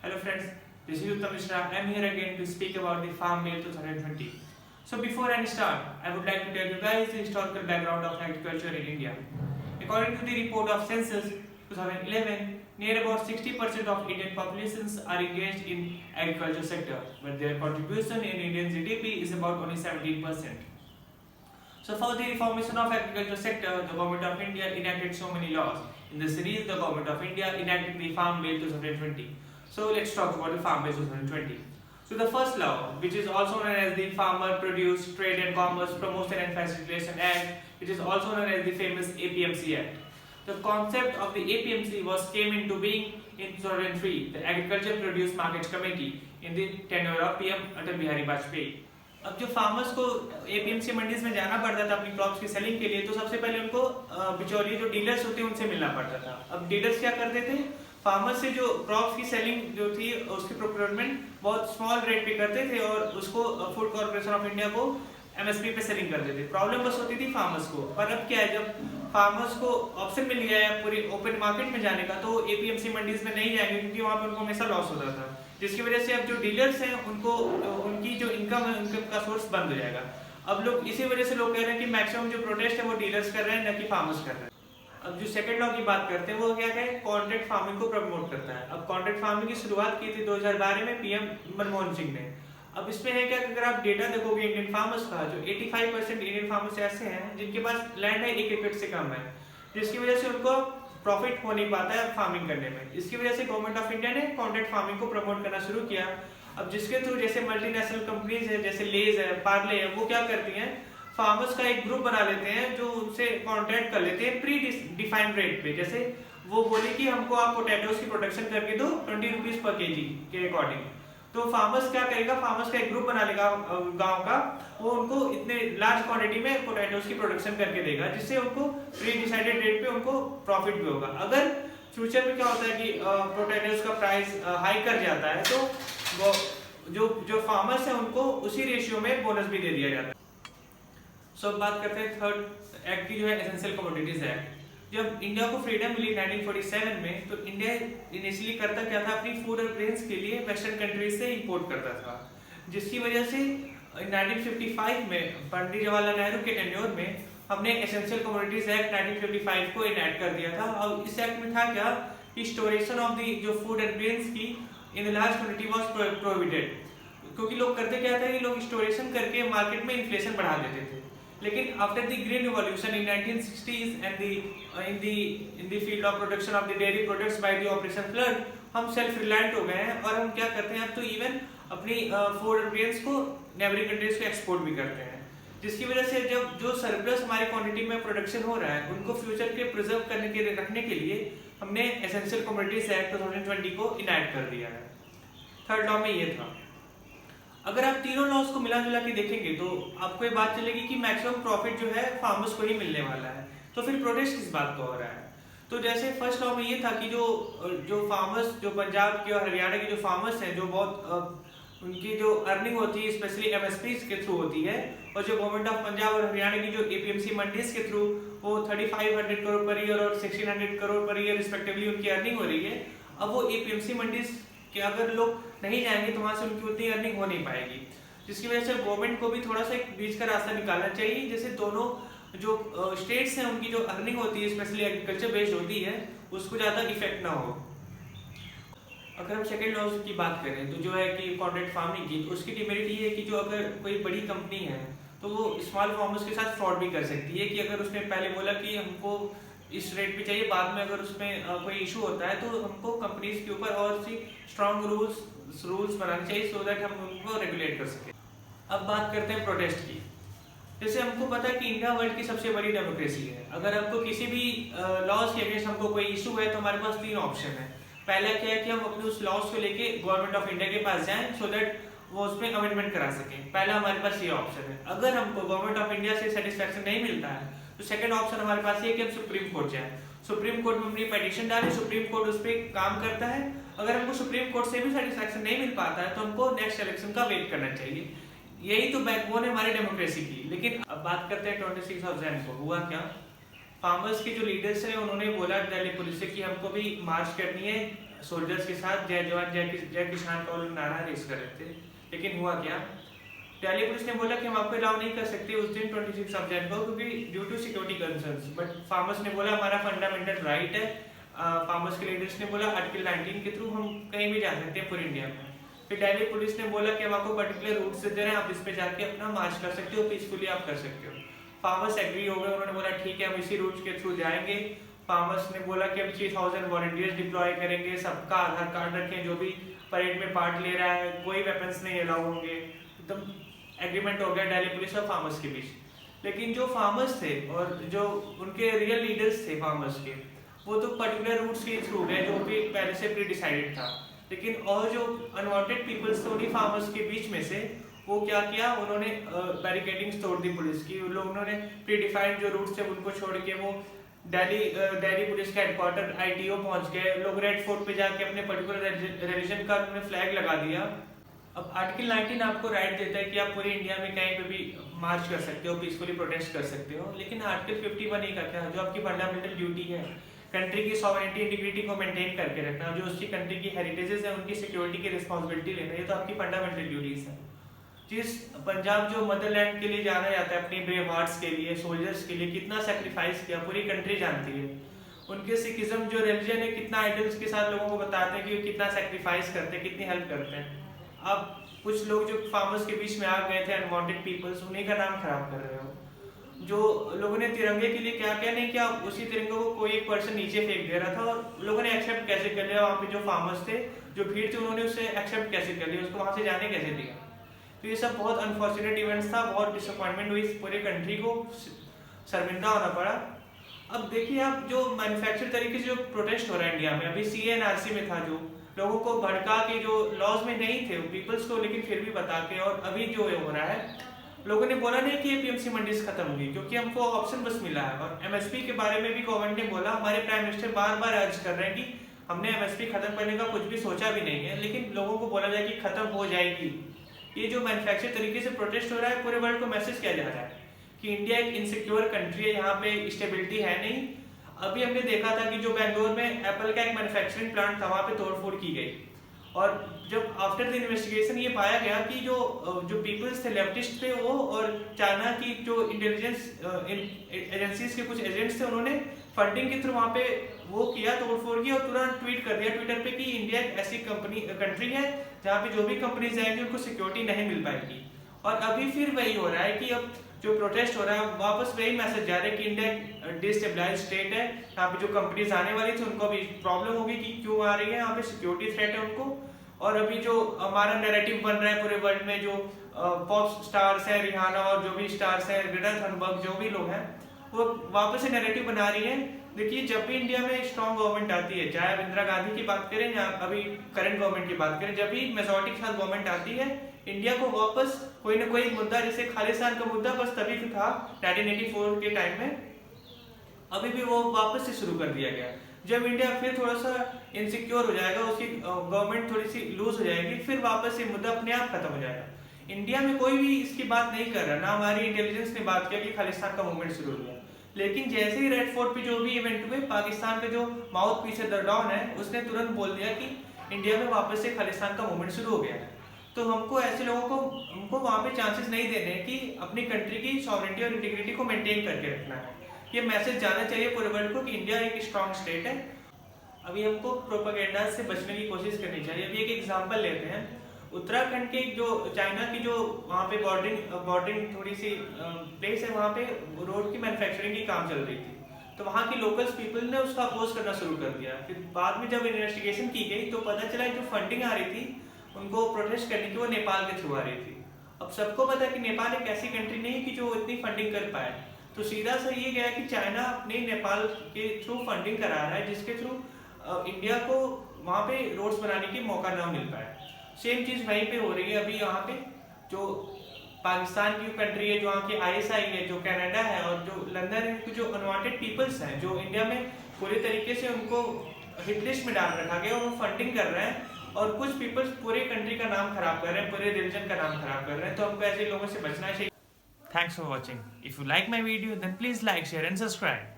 Hello friends, this is Uttam Mishra. I am here again to speak about the Farm Bill 2020. So before I start, I would like to tell you guys the historical background of agriculture in India. According to the report of Census 2011, near about 60% of Indian populations are engaged in agriculture sector, but their contribution in Indian GDP is about only 17%. So for the reformation of agriculture sector, the Government of India enacted so many laws. In the series, the Government of India enacted the Farm Bill 2020. So let's talk about the Farm Bill 2020. So the first law, which is also known as the Farmer Produce Trade and Commerce Promotion and Facilitation Act, which is also known as the famous APMC Act. The concept of the APMC came into being in 2003, the Agriculture Produce Markets Committee, in the tenure of PM Atal Bihari Vajpayee. अब जो farmers को APMC mandis में जाना पड़ता था अपनी crops की selling के लिए, तो सबसे पहले उनको बिचौलिए जो डीलर्स होते हैं उनसे मिलना पड़ता था। अब डीलर्स क्या करते थे, फार्मर्स से जो क्रॉप्स की सेलिंग जो थी उसकी प्रोक्योरमेंट बहुत स्मॉल रेट पे करते थे और उसको फूड कॉर्पोरेशन ऑफ इंडिया को एमएसपी पे सेलिंग करते थे। प्रॉब्लम बस होती थी फार्मर्स को। पर अब क्या है, जब फार्मर्स को ऑप्शन मिल गया है पूरी ओपन मार्केट में जाने का, तो एपीएमसी मंडीज में नहीं जाएंगे क्योंकि वहां पे उनको हमेशा लॉस होता था, जिसकी वजह से अब जो डीलर्स हैं उनको उनकी जो इनकम है उनका का सोर्स बंद हो जाएगा। अब लोग इसी वजह से लोग कह रहे हैं कि मैक्सिमम जो प्रोटेस्ट है वो डीलर्स कर रहे हैं, न कि फार्मर्स कर रहे हैं। अब जो सेकंड लॉ की बात करते हैं वो क्या है, कॉन्ट्रैक्ट फार्मिंग को प्रमोट करता है। अब कॉन्ट्रैक्ट फार्मिंग की शुरुआत की थी 2012 में पीएम मनमोहन सिंह ने। अब इसमें है क्या, अगर आप डेटा देखोगे इंडियन फार्मर्स का, जो 85% इंडियन फार्मर्स ऐसे हैं जिनके पास लैंड है 1 एकड़ से कम है, जिसकी वजह से उनको प्रॉफिट हो नहीं पाता है फार्मिंग करने में। इसकी वजह से गवर्नमेंट ऑफ इंडिया ने कॉन्ट्रैक्ट फार्मिंग को प्रमोट करना शुरू किया। अब जिसके थ्रू जैसे मल्टीनेशनल कंपनीज है, जैसे लेज है, पार्ले है, वो क्या करती हैं, फार्मर्स का एक ग्रुप बना लेते हैं जो उनसे कॉन्ट्रैक्ट कर लेते हैं प्री डिफाइंड रेट पे। जैसे वो बोले कि हमको आप पोटैटोज की प्रोडक्शन करके दो 20 रुपीज पर केजी के अकॉर्डिंग, तो फार्मर्स क्या करेगा, फार्मर्स का एक ग्रुप बना लेगा गांव का, वो उनको इतने लार्ज क्वांटिटी में पोटैटोज की प्रोडक्शन करके देगा, जिससे उनको प्री डिसाइडेड रेट पे उनको प्रॉफिट भी होगा। अगर फ्यूचर में क्या होता है कि पोटैटोज का प्राइस हाई कर जाता है, तो वो जो फार्मर्स है उनको उसी रेशियो में बोनस भी दे दिया जाता है। सो बात करते हैं थर्ड एक्ट की, जो है एसेंशियल कमोडिटीज एक्ट। जब इंडिया को फ्रीडम मिली 1947 में, तो इंडिया इनिशियली करता क्या था, अपनी फूड और ग्रेन्स के लिए वेस्टर्न कंट्रीज से इंपोर्ट करता था, जिसकी वजह से 1955 में पंडित जवाहरलाल नेहरू के टेन्योर में हमने एसेंशियल कमोडिटीज एक्ट 1955 को इनैक्ट कर दिया था। और इस एक्ट में था क्या कि स्टोरेशन ऑफ दी जो फूड एंड ग्रेन्स की in large quantity was prohibited, क्योंकि लोग करते क्या था कि लोग स्टोरेशन करके मार्केट में इन्फ्लेशन बढ़ा देते थे। लेकिन after the green revolution in 1960s and in the field of production of the dairy products by the operation flood, हम सेल्फ रिलायंट हो गए हैं और हम क्या करते हैं, अब तो इवन अपनी फूड और ग्रेन्स को नेबरिंग कंट्रीज को एक्सपोर्ट भी करते हैं, जिसकी वजह से जब जो सरप्लस हमारी क्वांटिटी में प्रोडक्शन हो रहा है उनको फ्यूचर के प्रिजर्व करने के लिए रखने के लिए हमने एसेंशियल कमोडिटीज एक्ट 2020 को इनैक्ट कर दिया है। थर्ड लॉ में ये था। अगर आप तीनों लॉस को मिला जुला के देखेंगे तो आपको ये बात चलेगी कि मैक्सिमम प्रॉफिट जो है फार्मर्स को ही मिलने वाला है, तो फिर प्रोटेस्ट किस बात को हो रहा है। तो जैसे फर्स्ट लॉ में ये था कि जो फार्मर्स, जो पंजाब के और हरियाणा के जो फार्मर्स हैं, जो बहुत उनकी जो अर्निंग होती है स्पेशली एमएसपी के थ्रू होती है, और जो गवर्नमेंट ऑफ पंजाब और हरियाणा की जो एपीएमसी मंडीज के थ्रू वो 3500 करोड़ पर ईयर और 1600 करोड़ पर ईयर रिस्पेक्टिवली उनकी अर्निंग हो रही है। अब वो एपीएमसी मंडीज के अगर लोग नहीं जाएंगे तो वहां से उनकी उतनी अर्निंग हो नहीं पाएगी, जिसकी वजह से गवर्नमेंट को भी थोड़ा सा एक बीच का रास्ता निकालना चाहिए, जैसे दोनों जो स्टेट्स हैं उनकी जो अर्निंग होती है स्पेशली एग्रीकल्चर बेस्ड होती है उसको ज्यादा इफेक्ट ना हो। अगर हम सेकेंड लॉ की बात करें तो जो है कि कॉन्ट्रैक्ट फार्मिंग की, तो उसकी डिमेरिट ये है कि जो अगर कोई बड़ी कंपनी है तो वो स्मॉल फार्मर्स के साथ फ्रॉड भी कर सकती है, कि अगर उसने पहले बोला कि हमको इस रेट पे चाहिए, बाद में अगर उसमें कोई इशू होता है तो हमको कंपनीज के ऊपर और सी स्ट्रॉन्ग रूल्स बनाने चाहिए सो दैट हम उनको रेगुलेट कर सकें। अब बात करते हैं प्रोटेस्ट की। जैसे हमको पता है कि इंडिया वर्ल्ड की सबसे बड़ी डेमोक्रेसी है। अगर हमको किसी भी लॉज के अगेंस्ट हमको कोई इशू है तो हमारे पास 3 ऑप्शन है। पहला क्या है कि हम अपने उस लॉज को लेके गवर्नमेंट ऑफ इंडिया के पास जाएं सो दैट वो उसमें अमेंडमेंट करा सकें। पहला हमारे पास ये ऑप्शन है। अगर हमको गवर्नमेंट ऑफ इंडिया से सेटिस्फेक्शन नहीं मिलता है तो सेकंड ऑप्शन हमारे पास ये कि हम सुप्रीम कोर्ट जाएं, सुप्रीम कोर्ट में अपनी पिटीशन डालें, सुप्रीम कोर्ट उस पर काम करता है। अगर हमको सुप्रीम कोर्ट से भी सेटिस्फेक्शन नहीं मिल पाता है तो हमको नेक्स्ट इलेक्शन का वेट करना चाहिए। यही तो बैकबोन है हमारी डेमोक्रेसी की। लेकिन अब बात करते हैं 26 जैन को। हुआ क्या, फार्मर्स के जो लीडर्स हैं उन्होंने बोला दिल्ली पुलिस से कि हमको भी मार्च करनी है सोल्जर्स के साथ जय जवान जय किसान का लोग नारा रेस कर रहे थे। लेकिन हुआ क्या, दिल्ली पुलिस ने बोला कि हम आपको अलाउ नहीं कर सकते उस दिन 26 जनवरी को, क्योंकि due to security concerns. But farmers ने बोला हमारा फंडामेंटल राइट है। फार्मर्स के लीडर्स ने बोला आर्टिकल 19 के थ्रू हम कहीं भी जा सकते हैं पूरे इंडिया में। फिर दिल्ली पुलिस ने बोला कि हम आपको पर्टिकुलर रूट से दे रहे हैं, आप इस पे जाके अपना मार्च कर सकते हो, पीसफुली आप कर सकते हो। फार्मर्स एग्री हो गए, उन्होंने बोला ठीक है हम इसी रूट के थ्रू जाएंगे। फार्मर्स ने बोला कि हम 3000 वॉलंटियर्स डिप्लॉय करेंगे, सबका आधार कार्ड रखें, जो भी परेड में पार्ट ले रहा है, कोई वेपन्स नहीं अलाउ होंगे। एकदम एग्रीमेंट हो गया दिल्ली पुलिस और फार्मर्स के बीच। लेकिन जो फार्मर्स थे और जो उनके रियल लीडर्स थे फार्मर्स के, वो तो पर्टिकुलर रूट्स के थ्रू गए जो भी पहले से प्री डिसाइडेड था। लेकिन और जो अनवांटेड पीपल्स थे उन्हीं फार्मर्स के बीच में से वो क्या किया, उन्होंने बैरिकेडिंग्स तोड़ दी पुलिस की। उन्होंने प्री डिफाइंड जो रूट्स थे उनको छोड़ के वो दिल्ली पुलिस का हेडक्वार्टर ITO पहुंच गए। लोग रेड फोर्ट पे जाके अपने पर्टिकुलर रिलीजन का उन्होंने फ्लैग लगा दिया। अब आर्टिकल 19 आपको राइट देता है कि आप पूरे इंडिया में कहीं पे भी मार्च कर सकते हो, पीसफुली प्रोटेस्ट कर सकते हो। लेकिन आर्टिकल 51 का क्या, जो आपकी फंडामेंटल ड्यूटी है कंट्री की सॉवरेनिटी इंटीग्रिटी को मेंटेन करके रखना, जो उसकी कंट्री की हेरिटेजेस है उनकी सिक्योरिटी की रिस्पांसिबिलिटी लेना, ये तो आपकी फंडामेंटल ड्यूटीज है। जिस पंजाब जो मदरलैंड के लिए जाना जाता है, अपनी ब्रेव हार्ट्स के लिए, सोल्जर्स के लिए कितना सेक्रीफाइस किया पूरी कंट्री जानती है। उनके सिखिज्म जो रिलीजन है कितना आइडल्स के साथ लोगों को बताते हैं कि कितना सेक्रीफाइस करते हैं, कितनी हेल्प करते हैं। अब कुछ लोग जो फार्मर्स के बीच में आ गए थे अनवांटेड पीपल्स, उन्हीं का नाम खराब कर रहे हो। जो लोगों ने तिरंगे के लिए क्या क्या नहीं किया, उसी तिरंगे को कोई एक पर्सन नीचे फेंक दे रहा था और लोगों ने एक्सेप्ट कैसे कर लिया। वहाँ पे जो फार्मर्स थे, जो भीड़ थी, उन्होंने उसे एक्सेप्ट कैसे कर लिया, उसको वहाँ से जाने कैसे दिया। तो ये सब बहुत अनफॉर्चुनेट इवेंट्स था, बहुत डिसअपॉइंटमेंट हुई पूरी कंट्री को, शर्मिंदा होना पड़ा। अब देखिए आप जो मैन्युफैक्चर तरीके से जो प्रोटेस्ट हो रहा है इंडिया में, अभी CA&RC में था, जो लोगों को भड़का के, जो लॉज में नहीं थे पीपल्स को, लेकिन फिर भी बता के, और अभी जो हो रहा है, लोगों ने बोला नहीं कि APMC मंडीज खत्म होगी, क्योंकि हमको ऑप्शन बस मिला है। और MSP के बारे में भी गवर्नमेंट ने बोला, हमारे प्राइम मिनिस्टर बार बार अर्ज कर रहे हैं कि हमने MSP खत्म करने का कुछ भी सोचा भी नहीं है, लेकिन लोगों को बोला जाए कि खत्म हो जाएगी। ये जो मैन्युफैक्चर तरीके से प्रोटेस्ट हो रहा है, पूरे वर्ल्ड को मैसेज किया जा रहा है कि इंडिया एक इनसिक्योर कंट्री है, यहाँ पे स्टेबिलिटी है नहीं। अभी हमने देखा था कि जो बेंगलोर में एप्पल का एक मैन्युफैक्चरिंग प्लांट था, वहाँ पे तोड़फोड़ की गई। और जब आफ्टर द इन्वेस्टिगेशन ये पाया गया कि जो पीपल्स थे लेफ्टिस्ट थे वो, और चाइना की जो इंटेलिजेंस एजेंसीज के कुछ एजेंट्स थे, उन्होंने फंडिंग के थ्रू वहाँ पे वो किया, तोड़फोड़ की, और तुरंत ट्वीट कर दिया ट्विटर पे कि इंडिया एक ऐसी कंट्री है जहाँ पे जो भी कंपनीज जाएंगी उनको सिक्योरिटी नहीं मिल पाएगी। और अभी फिर वही हो रहा है कि अब जो प्रोटेस्ट हो रहा है, वापस वही मैसेज जा रहा है कि इंडिया डिस्टेबलाइज स्टेट है, यहाँ पे जो कंपनीज आने वाली थी उनको अभी प्रॉब्लम होगी कि क्यों आ रही है, यहाँ पे सिक्योरिटी थ्रेट है उनको। और अभी जो हमारा नैरेटिव बन रहा है पूरे वर्ल्ड में, जो पॉप स्टार्स हैं, रिहाना और जो भी स्टार्स हैं, ग्रेटा थनबर्ग, जो भी लोग हैं, वो वापस से नैरेटिव बना रही है। देखिए जब भी इंडिया में स्ट्रॉन्ग गवर्नमेंट आती है, चाहे इंदिरा गांधी की बात करें या अभी करंट गवर्नमेंट की बात करें, जब भी मेजोरिटी के साथ गवर्नमेंट आती है, इंडिया को वापस कोई ना कोई मुद्दा, जैसे खालिस्तान का मुद्दा बस तभी था 1984 के टाइम में, अभी भी वो वापस से शुरू कर दिया गया। जब इंडिया फिर थोड़ा सा इनसिक्योर हो जाएगा, उसकी गवर्नमेंट थोड़ी सी लूज हो जाएगी, फिर वापस ये मुद्दा अपने आप खत्म हो जाएगा। इंडिया में कोई भी इसकी बात नहीं कर रहा, ना हमारी इंटेलिजेंस ने बात किया कि खालिस्तान का मूवमेंट शुरू हुआ। लेकिन जैसे ही रेड फोर्ट पे जो भी इवेंट हुए, पाकिस्तान का जो माउथ पीस है दरडाउन है, उसने तुरंत बोल दिया कि इंडिया में वापस से खालिस्तान का मूवमेंट शुरू हो गया है। तो हमको ऐसे लोगों को हमको वहाँ पे चांसेस नहीं देने कि अपनी कंट्री की सॉवरेनिटी और इंटीग्रिटी को मेंटेन करके रखना है। ये मैसेज जाना चाहिए पूरे वर्ल्ड को कि इंडिया एक स्ट्रॉन्ग स्टेट है। अभी हमको प्रोपेगेंडा से बचने की कोशिश करनी चाहिए। अभी एक एग्जांपल लेते हैं, उत्तराखंड के जो चाइना की जो वहाँ पे बॉर्डरिंग थोड़ी सी प्लेस है, वहाँ पे रोड की मैन्युफैक्चरिंग की काम चल रही थी, तो वहाँ की लोकल्स पीपल ने उसका अपोज करना शुरू कर दिया। फिर बाद में जब इन्वेस्टिगेशन की गई तो पता चला जो फंडिंग आ रही थी उनको प्रोटेस्ट करने की, वो नेपाल के थ्रू आ रही थी। अब सबको पता है कि नेपाल एक ऐसी कंट्री नहीं है कि जो इतनी फंडिंग कर पाए, तो सीधा सा ये गया कि चाइना अपने नेपाल के थ्रू फंडिंग करा रहा है, जिसके थ्रू इंडिया को वहाँ पे रोड्स बनाने की मौका ना मिल पाए। सेम चीज वहीं पे हो रही है। अभी यहाँ पे जो पाकिस्तान की कंट्री है, जो वहाँ की ISI है, जो कनाडा है और जो लंदन है, जो अनवांटेड पीपल्स हैं, जो इंडिया में पूरे तरीके से उनको हिट लिस्ट में डाल रखा गया और वो फंडिंग कर रहे हैं, और कुछ पीपल्स पूरे कंट्री का नाम खराब कर रहे हैं, पूरे रिलीजन का नाम खराब कर रहे हैं। तो हमको ऐसे लोगों से बचना चाहिए। Thanks for watching. If you like my video, then please like, share and subscribe.